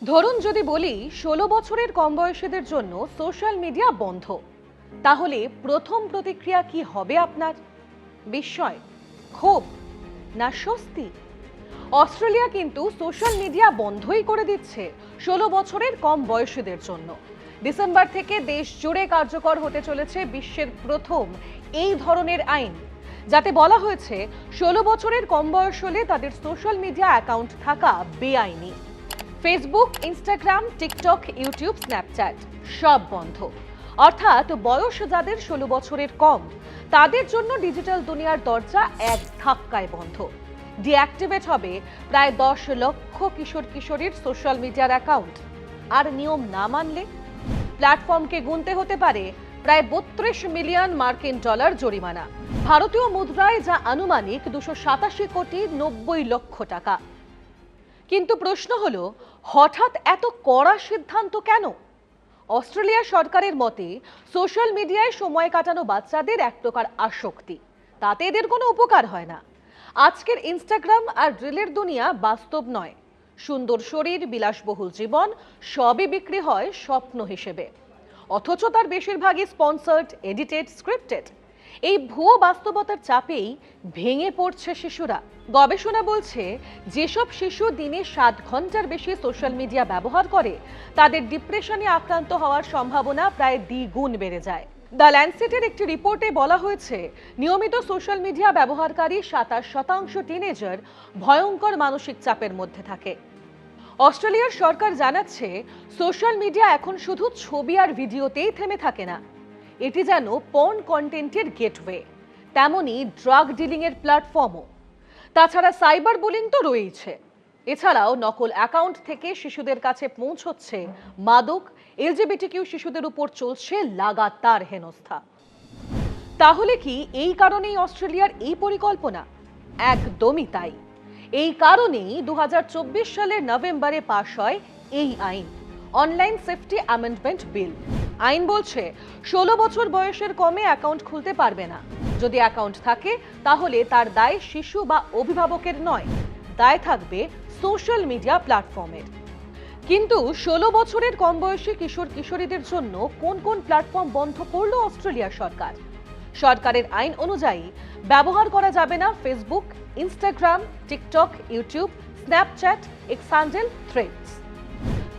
ধরুন যদি বলি ১৬ বছরের কম বয়সীদের জন্য সোশ্যাল মিডিয়া বন্ধ, তাহলে প্রথম প্রতিক্রিয়া কি হবে আপনার? বিস্ময়, ক্ষোভ, না স্বস্তি? অস্ট্রেলিয়া কিন্তু সোশ্যাল মিডিয়া বন্ধই করে দিচ্ছে ১৬ বছরের কম বয়সীদের জন্য। ডিসেম্বর থেকে দেশ জুড়ে কার্যকর হতে চলেছে বিশ্বের প্রথম এই ধরনের আইন, যাতে বলা হয়েছে ১৬ বছরের কম বয়স হলে তাদের সোশ্যাল মিডিয়া অ্যাকাউন্ট থাকা বেআইনি। Facebook, Instagram, TikTok, YouTube, Snapchat সব বন্ধ। অর্থাৎ বয়স যাদের ১৬ বছরের কম, তাদের জন্য ডিজিটাল দুনিয়ার দরজা এক ধাক্কায় বন্ধ। ডিঅ্যাক্টিভেট হবে প্রায় ১০ লক্ষ কিশোর কিশোরীর সোশ্যাল মিডিয়ার অ্যাকাউন্ট। আর নিয়ম না মানলে প্ল্যাটফর্মকে গুনতে হতে পারে প্রায় ৩২ মিলিয়ন মার্কিন ডলার জরিমানা, ভারতীয় মুদ্রায় যা আনুমানিক ২৮৭ কোটি ৯০ লক্ষ টাকা। কিন্তু প্রশ্ন হলো, হঠাৎ এত কড়া সিদ্ধান্ত কেন? অস্ট্রেলিয়া সরকারের মতে সোশ্যাল মিডিয়ায় সময় কাটানো বাচ্চাদের এক প্রকার আসক্তি, তাতে এদের কোনো উপকার হয় না। আজকের ইনস্টাগ্রাম আর রিলের দুনিয়া বাস্তব নয়। সুন্দর শরীর, বিলাসবহুল জীবন সবই বিক্রি হয় স্বপ্ন হিসেবে, অথচ তার বেশিরভাগই স্পন্সর্ড, এডিটেড, স্ক্রিপ্টেড। এই ভুয়ো বাস্তবতার চাপেই ভেঙে পড়ছে শিশুরা। গবেষণা বলছে, যেসব শিশু দিনে ৭ ঘন্টার বেশি সোশ্যাল মিডিয়া ব্যবহার করে, তাদের ডিপ্রেশনে আক্রান্ত হওয়ার সম্ভাবনা প্রায় দ্বিগুণ বেড়ে যায়। দ্য ল্যান্সেটের একটি রিপোর্টে বলা হয়েছে, নিয়মিত সোশ্যাল মিডিয়া ব্যবহারকারী ২৭% টিনেজার ভয়ঙ্কর মানসিক চাপের মধ্যে থাকে। অস্ট্রেলিয়ার সরকার জানাচ্ছে, সোশ্যাল মিডিয়া এখন শুধু ছবি আর ভিডিওতেই থেমে থাকে না, এটি যেন পর্ন কন্টেন্টের গেটওয়ে, তেমনি ড্রাগ ডিলিং এর প্ল্যাটফর্মও। তাছাড়া সাইবার বুলিং তো রয়েছে। এছাড়াও নকল অ্যাকাউন্ট থেকে শিশুদের কাছে পৌঁছচ্ছে মাদক, এলজিবিটিকিউ শিশুদের উপর চলছে লাগাতার হেনস্থা। তাহলে কি এই কারণেই অস্ট্রেলিয়ার এই পরিকল্পনা? একদমই তাই। এই কারণেই ২০২৪ সালের নভেম্বরে পাশ হয় এই আইন, অনলাইন সেফটি অ্যামেন্ডমেন্ট বিল। আইন বলছে ১৬ বছর বয়সের কমে অ্যাকাউন্ট খুলতে পারবে না। যদি অ্যাকাউন্ট থাকে, তাহলে তার দায় শিশু বা অভিভাবকের নয়, দায় থাকবে সোশ্যাল মিডিয়া প্ল্যাটফর্মের। কিন্তু ১৬ বছরের কম বয়সী কিশোর কিশোরীদের জন্য কোন কোন প্ল্যাটফর্ম বন্ধ করল অস্ট্রেলিয়া সরকার? সরকারের আইন অনুযায়ী ব্যবহার করা যাবে না Facebook, Instagram, TikTok, YouTube, Snapchat, x handle, threads.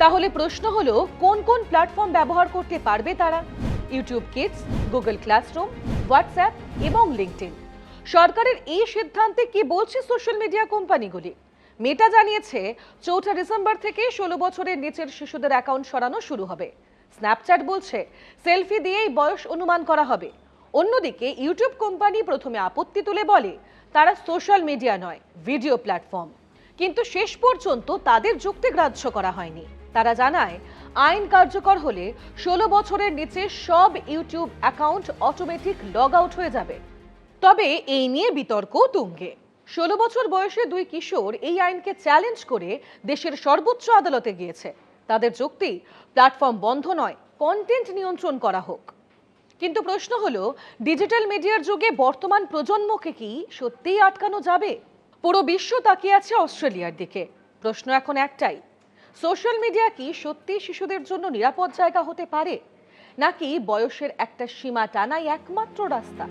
তাহলে প্রশ্ন হলো, কোন কোন প্ল্যাটফর্ম ব্যবহার করতে পারবে তারা? YouTube Kids, Google Classroom, WhatsApp এবং লিঙ্কডইন। সরকারের এই সিদ্ধান্তে কি বলছে সোশ্যাল মিডিয়া কোম্পানিগুলি? মেটা জানিয়েছে, ৪ ডিসেম্বর থেকে ১৬ বছরের নিচের শিশুদের অ্যাকাউন্ট সরানো শুরু হবে। স্ন্যাপচ্যাট বলছে, সেলফি দিয়েই বয়স অনুমান করা হবে। অন্যদিকে ইউটিউব কোম্পানি প্রথমে আপত্তি তুলে বলে, তারা সোশ্যাল মিডিয়া নয়, ভিডিও প্ল্যাটফর্ম। কিন্তু শেষ পর্যন্ত তাদের যুক্তি গ্রাহ্য করা হয়নি। তারা জানায়, আইন কার্যকর হলে ১৬ বছরের নিচে সব YouTube account automatic log out হয়ে যাবে। তবে এই নিয়ে বিতর্ক তুঙ্গে। ১৬ বছর বয়সে ২ কিশোর এই আইনকে চ্যালেঞ্জ করে দেশের সর্বোচ্চ আদালতে গিয়েছে। তাদের যুক্তি, প্ল্যাটফর্ম বন্ধ নয়, কন্টেন্ট নিয়ন্ত্রণ করা হোক। কিন্তু প্রশ্ন হলো, ডিজিটাল মিডিয়ার যুগে বর্তমান প্রজন্মকে কি সত্যিই আটকানো যাবে? পুরো বিশ্ব তাকিয়ে আছে অস্ট্রেলিয়ার দিকে। প্রশ্ন এখন একটাই, সোশ্যাল মিডিয়া কি সত্যি শিশুদের জন্য নিরাপদ জায়গা হতে পারে, নাকি বয়সের একটা সীমা টানাই একমাত্র রাস্তা?